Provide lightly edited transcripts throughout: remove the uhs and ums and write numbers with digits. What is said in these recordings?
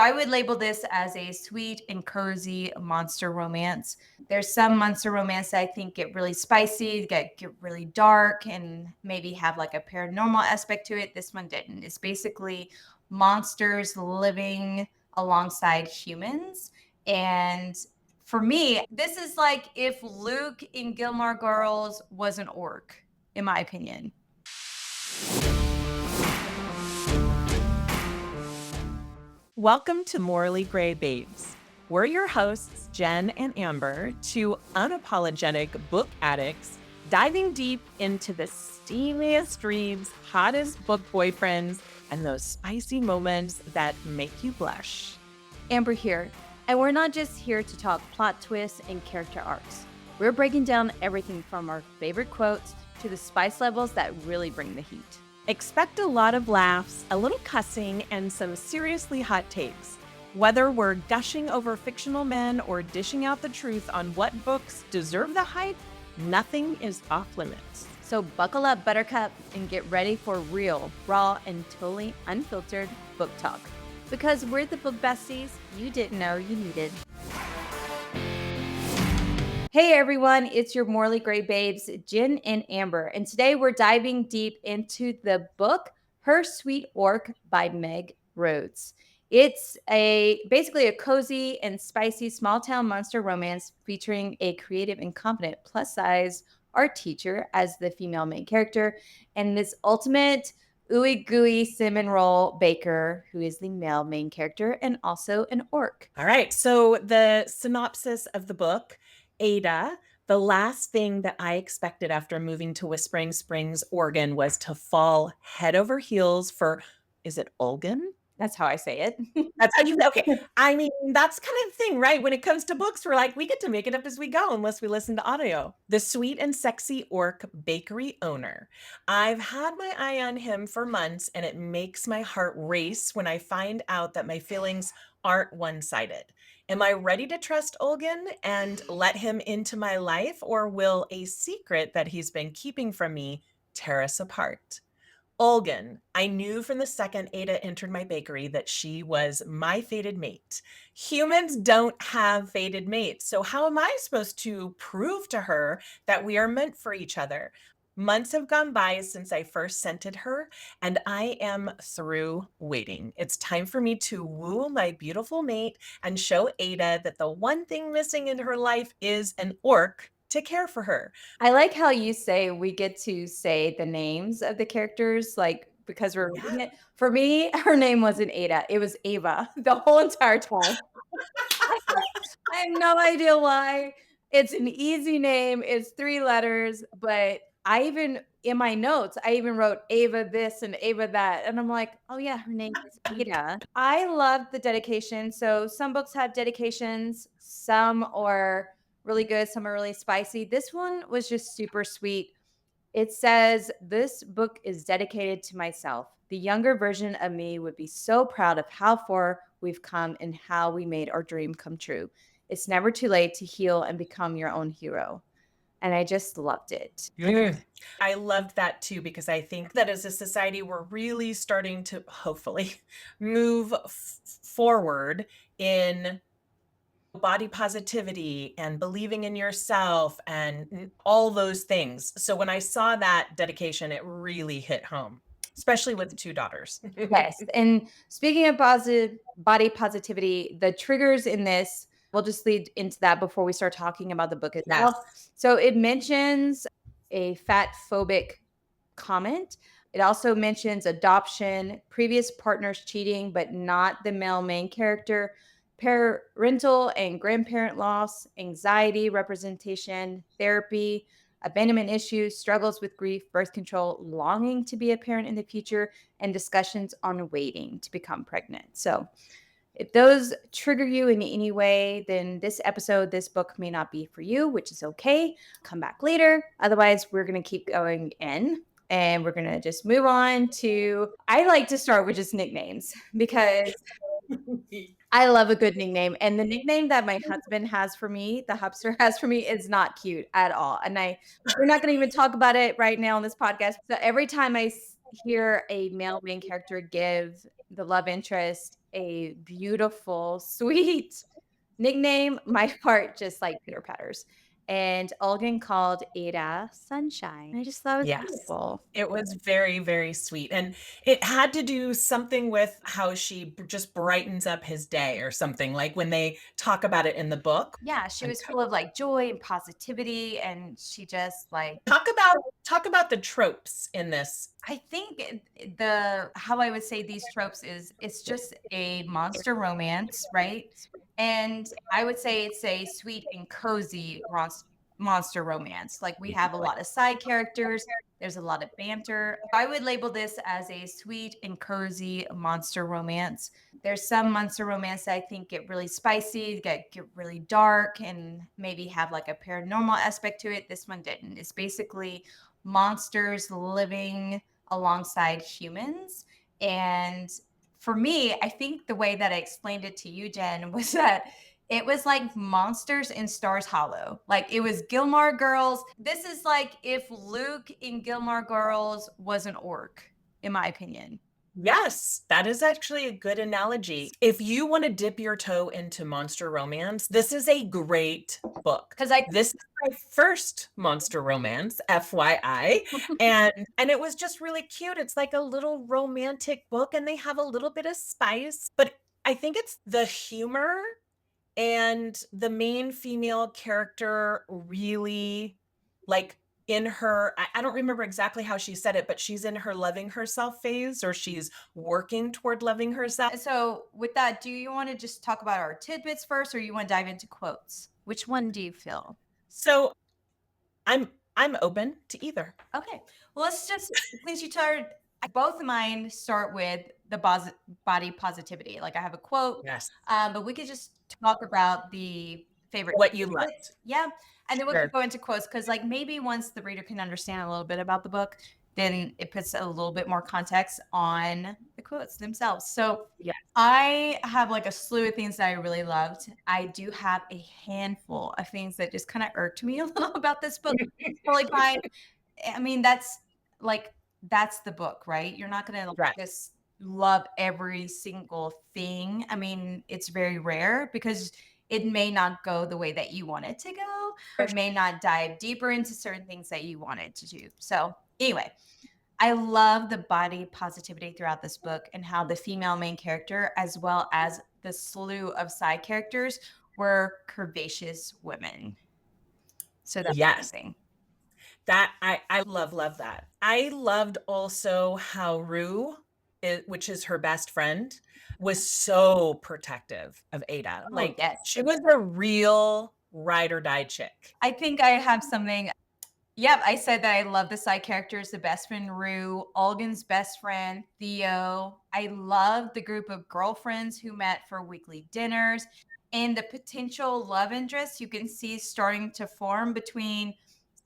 I would label this as a sweet and cozy monster romance. There's some monster romance that I think get really spicy, get really dark, and maybe have like a paranormal aspect to it. This one didn't. It's basically monsters living alongside humans. And for me, this is like if Luke in Gilmore Girls was an orc, in my opinion. Welcome to Morally Gray Babes. We're your hosts, Jen and Amber, two unapologetic book addicts diving deep into the steamiest reads, hottest book boyfriends, and those spicy moments that make you blush. Amber here, and we're not just here to talk plot twists and character arcs. We're breaking down everything from our favorite quotes to the spice levels that really bring the heat. Expect a lot of laughs, a little cussing, and some seriously hot takes. Whether we're gushing over fictional men or dishing out the truth on what books deserve the hype, nothing is off limits. So buckle up, Buttercup, and get ready for real, raw, and totally unfiltered book talk. Because we're the book besties you didn't know you needed. Hey everyone, it's your Morally Gray Babes, Jen and Amber, and today we're diving deep into the book Her Sweet Orc by Meg Rhodes. It's basically a cozy and spicy small-town monster romance featuring a creative and confident plus-size art teacher as the female main character, and this ultimate ooey gooey cinnamon roll baker who is the male main character and also an orc. All right, so the synopsis of the book: Ada, the last thing that I expected after moving to Whispering Springs, Oregon, was to fall head over heels for, is it Olgan? That's how I say it. That's how you, okay. I mean, that's kind of the thing, right? When it comes to books, we're like, we get to make it up as we go unless we listen to audio. The sweet and sexy orc bakery owner. I've had my eye on him for months, and it makes my heart race when I find out that my feelings aren't one-sided. Am I ready to trust Olgan and let him into my life, or will a secret that he's been keeping from me tear us apart? Olgan, I knew from the second Ada entered my bakery that she was my fated mate. Humans don't have fated mates, so how am I supposed to prove to her that we are meant for each other? Months have gone by since I first scented her, and I am through waiting. It's time for me to woo my beautiful mate and show Ada that the one thing missing in her life is an orc to care for her. I like how you say we get to say the names of the characters, like, because we're reading it. For me, her name wasn't Ada, it was Ava the whole entire time. I have no idea why. It's an easy name, it's 3 letters, but I even in my notes, I even wrote Ava this and Ava that, and I'm like, "Oh, yeah, her name is Ada." I love the dedication. So some books have dedications, some are really good, some are really spicy. This one was just super sweet. It says, "This book is dedicated to myself. The younger version of me would be so proud of how far we've come and how we made our dream come true. It's never too late to heal and become your own hero." And I just loved it. I loved that too, because I think that as a society, we're really starting to hopefully move forward in body positivity and believing in yourself and all those things. So when I saw that dedication, it really hit home, especially with 2 daughters. Yes. And speaking of positive body positivity, the triggers in this, we'll just lead into that before we start talking about the book itself. Yes. So it mentions a fat phobic comment. It also mentions adoption, previous partners cheating, but not the male main character, parental and grandparent loss, anxiety representation, therapy, abandonment issues, struggles with grief, birth control, longing to be a parent in the future, and discussions on waiting to become pregnant. So, if those trigger you in any way, then this episode, this book may not be for you, which is okay. Come back later. Otherwise, we're going to keep going in and we're going to just move on to. I like to start with just nicknames because I love a good nickname. And the nickname that my husband has for me, the hubster has for me, is not cute at all. And we're not going to even talk about it right now on this podcast. So every time I hear a male main character give the love interest a beautiful, sweet nickname. My heart just like pitter patters. And Olgan called Ada Sunshine. I just thought it was Yes. beautiful. It was very, very sweet, and it had to do something with how she just brightens up his day or something, like, when they talk about it in the book. Yeah, she And was full of like joy and positivity, and she just like talk about the tropes in this. I think the how I would say these tropes is it's just a monster romance, right? And I would say it's a sweet and cozy monster romance. Like we have a lot of side characters, there's a lot of banter. I would label this as a sweet and cozy monster romance. There's some monster romance that I think get really spicy, get really dark, and maybe have like a paranormal aspect to it. This one didn't. It's basically monsters living alongside humans. And for me, I think the way that I explained it to you, Jen, was that it was like Monsters in Stars Hollow. Like it was Gilmore Girls. This is like if Luke in Gilmore Girls was an orc, in my opinion. Yes, that is actually a good analogy. If you want to dip your toe into monster romance, this is a great book. Because I This is my first monster romance, FYI, and it was just really cute. It's like a little romantic book and they have a little bit of spice, but I think it's the humor and the main female character really, like, in her I don't remember exactly how she said it, but she's in her loving herself phase, or she's working toward loving herself. so with that, do you want to just talk about our tidbits first, or you want to dive into quotes? Which one do you feel? So I'm open to either. Okay. Well, let's just since you started, both of mine start with the body positivity. Like I have a quote, Yes. but we could just talk about the favorite What you tidbits. liked. Yeah, and then we Sure. could go into quotes because, like, maybe once the reader can understand a little bit about the book, then it puts a little bit more context on the quotes themselves. So Yeah. I have like a slew of things that I really loved. I do have a handful of things that just kind of irked me a little about this book. It's totally fine. I mean, that's the book, right? You're not gonna Right. just love every single thing. I mean, it's very rare because it may not go the way that you want it to go, or it may not dive deeper into certain things that you want it to do. So anyway, I love the body positivity throughout this book and how the female main character, as well as the slew of side characters, were curvaceous women. So that's Yes. amazing. That I love that. I loved also how Rue, which is her best friend, was so protective of Ada. Oh, Like, yes. she was a real ride or die chick. I think I have something. Yep, I said that I love the side characters, the best friend Rue, Olgan's best friend Theo. I love the group of girlfriends who met for weekly dinners and the potential love interest you can see starting to form between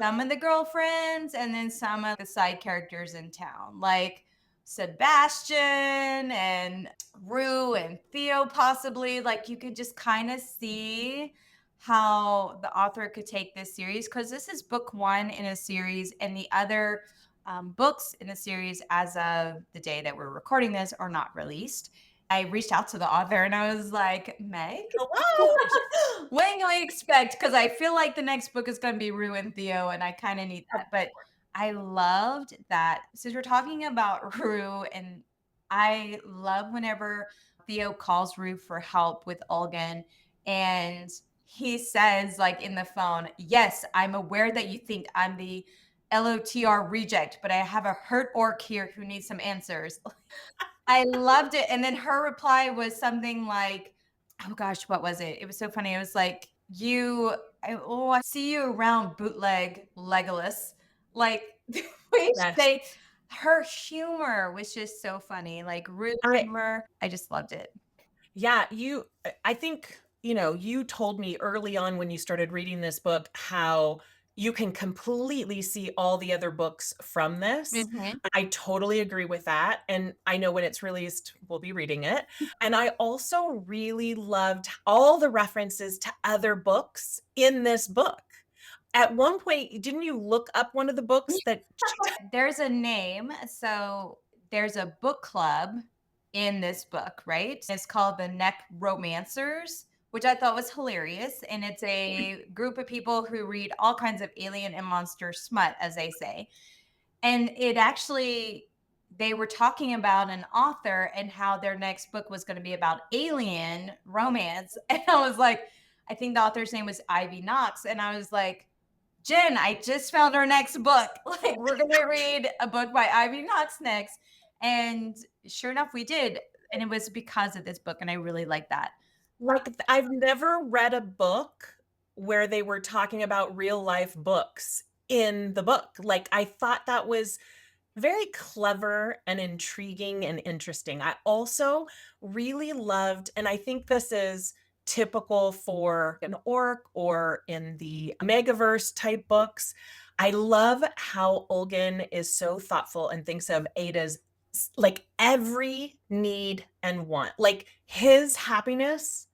some of the girlfriends and then some of the side characters in town, like Sebastian and Rue and Theo, possibly. Like you could just kind of see how the author could take this series because this is book one in a series, and the other books in the series, as of the day that we're recording this, are not released. I reached out to the author and I was like, Meg, Hello. what can I expect? Because I feel like the next book is going to be Rue and Theo, and I kind of need that. But I loved that. Since we're talking about Rue, and I love whenever Theo calls Rue for help with Olgan, and he says, like in the phone, yes, I'm aware that you think I'm the LOTR reject, but I have a hurt orc here who needs some answers. I loved it. And then her reply was something like, oh gosh, what was it? It was so funny. It was like, I see you around bootleg Legolas. Like, the way Yes. they, her humor was just so funny. Like, rude I humor. I just loved it. Yeah, I think, you told me early on when you started reading this book how you can completely see all the other books from this. Mhm. I totally agree with that. And I know when it's released, we'll be reading it. And I also really loved all the references to other books in this book. At one point, didn't you look up one of the books that There's a name. So there's a book club in this book, right? It's called the Neck Romancers, which I thought was hilarious. And it's a group of people who read all kinds of alien and monster smut, as they say. And it actually, they were talking about an author and how their next book was going to be about alien romance. And I was like, I think the author's name was Ivy Knox. And I was like, Jen, I just found our next book. Like, we're going to read a book by Ivy Knox next. And sure enough, we did. And it was because of this book. And I really like that. Like, I've never read a book where they were talking about real life books in the book. Like, I thought that was very clever and intriguing and interesting. I also really loved, and I think this is typical for an orc or in the Megaverse type books. I love how Olgan is so thoughtful and thinks of Ada's like every need and want. Like his happiness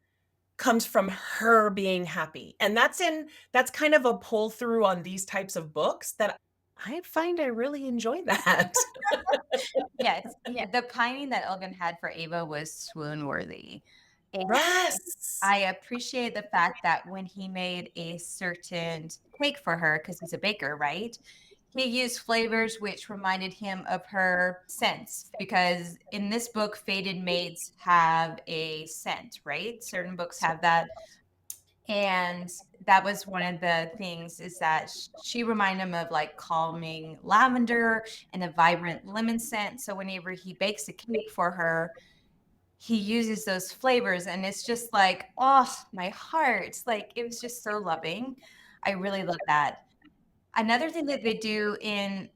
comes from her being happy. And that's kind of a pull through on these types of books that I find I really enjoy that. Yes. Yeah. The pining that Elgin had for Ava was swoon worthy. And Yes. I appreciate the fact that when he made a certain cake for her, because he's a baker, right? He used flavors which reminded him of her scents. Because in this book, fated mates have a scent, right? Certain books have that. And that was one of the things is that she reminded him of like calming lavender and a vibrant lemon scent. So whenever he bakes a cake for her, he uses those flavors and it's just like, oh, my heart. Like it was just so loving. I really love that. Another thing that they do in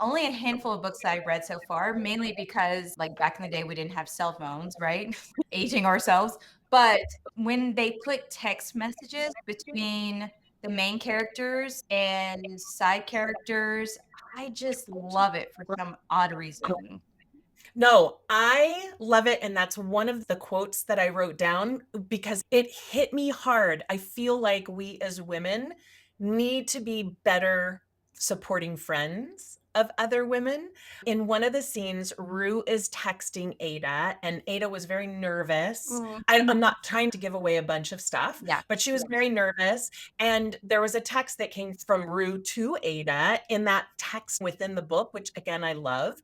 only a handful of books that I've read so far, mainly because like back in the day we didn't have cell phones, right? Aging ourselves. But when they put text messages between the main characters and side characters, I just love it for some odd reason. No, I love it. And that's one of the quotes that I wrote down because it hit me hard. I feel like we as women need to be better supporting friends of other women. In one of the scenes, Rue is texting Ada, and Ada was very nervous. Mm, I'm not trying to give away a bunch of stuff, yeah. but she was very nervous. And there was a text that came from Rue to Ada in that text within the book, which again, I love.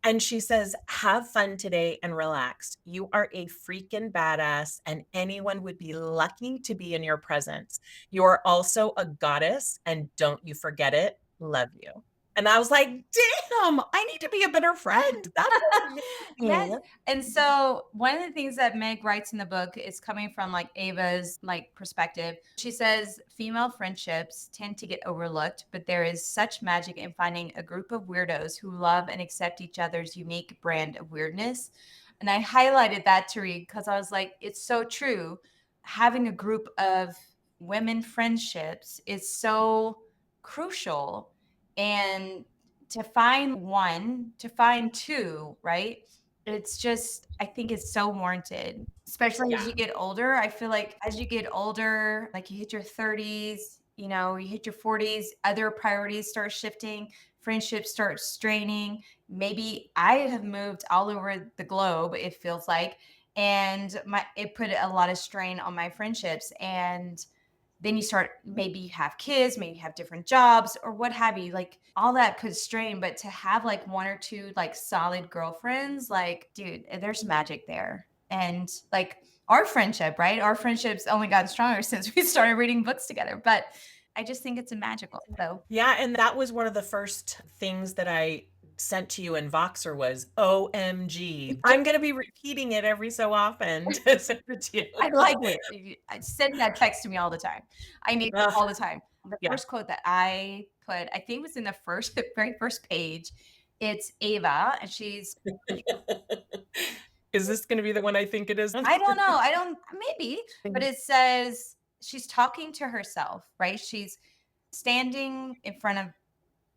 And she says, have fun today and relax. You are a freaking badass, and anyone would be lucky to be in your presence. You are also a goddess, and don't you forget it. Love you. And I was like, damn, I need to be a better friend. That's Yes. amazing. And so one of the things that Meg writes in the book is coming from like Ava's like perspective. She says female friendships tend to get overlooked, but there is such magic in finding a group of weirdos who love and accept each other's unique brand of weirdness. And I highlighted that to read because I was like, it's so true. Having a group of women friendships is so crucial. And to find one, to find two, right? It's just, I think it's so warranted, especially as Yeah. you get older. I feel like as you get older, like you hit your 30s, you know, you hit your 40s, other priorities start shifting, friendships start straining. Maybe I have moved all over the globe, it feels like, and it put a lot of strain on my friendships. And then you start, maybe you have kids, maybe you have different jobs or what have you, like all that could strain. But to have like one or two like solid girlfriends, like dude, there's magic there. And like our friendship, right, our friendship's only gotten stronger since we started reading books together. But I just think it's a magical. So Yeah, and that was one of the first things that I sent to you in Voxer was OMG. I'm going to be repeating it every so often to send it to you. I like it. Send that text to me all the time. I need it Ugh, all the time. The yeah. first quote that I put, I think was in the very first page. It's Ava, and she's, Is this going to be the one I think it is? I don't know, I don't, maybe, but it says she's talking to herself, right? She's standing in front of,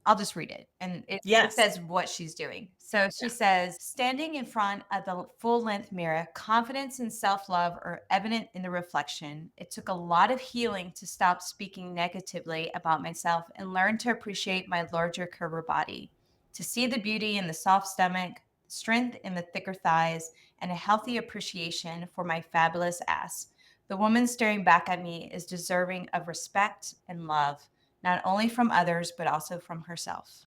I'll just read it. And it Yes. says what she's doing. So she says, standing in front of the full length mirror, confidence and self love are evident in the reflection. It took a lot of healing to stop speaking negatively about myself and learn to appreciate my larger curved body, to see the beauty in the soft stomach, strength in the thicker thighs, and a healthy appreciation for my fabulous ass. The woman staring back at me is deserving of respect and love, not only from others, but also from herself.